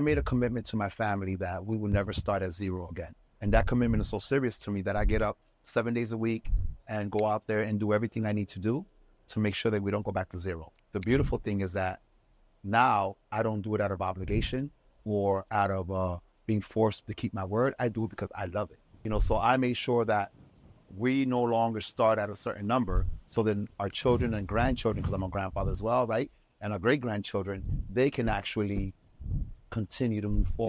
I made a commitment to my family that we will never start at zero again. And that commitment is so serious to me that I get up 7 days a week and go out there and do everything I need to do to make sure that we don't go back to zero. The beautiful thing is that now I don't do it out of obligation or out of being forced to keep my word. I do it because I love it. So I made sure that we no longer start at a certain number. So then our children and grandchildren, because I'm a grandfather as well, right? And our great grandchildren, they can actually continue to move forward.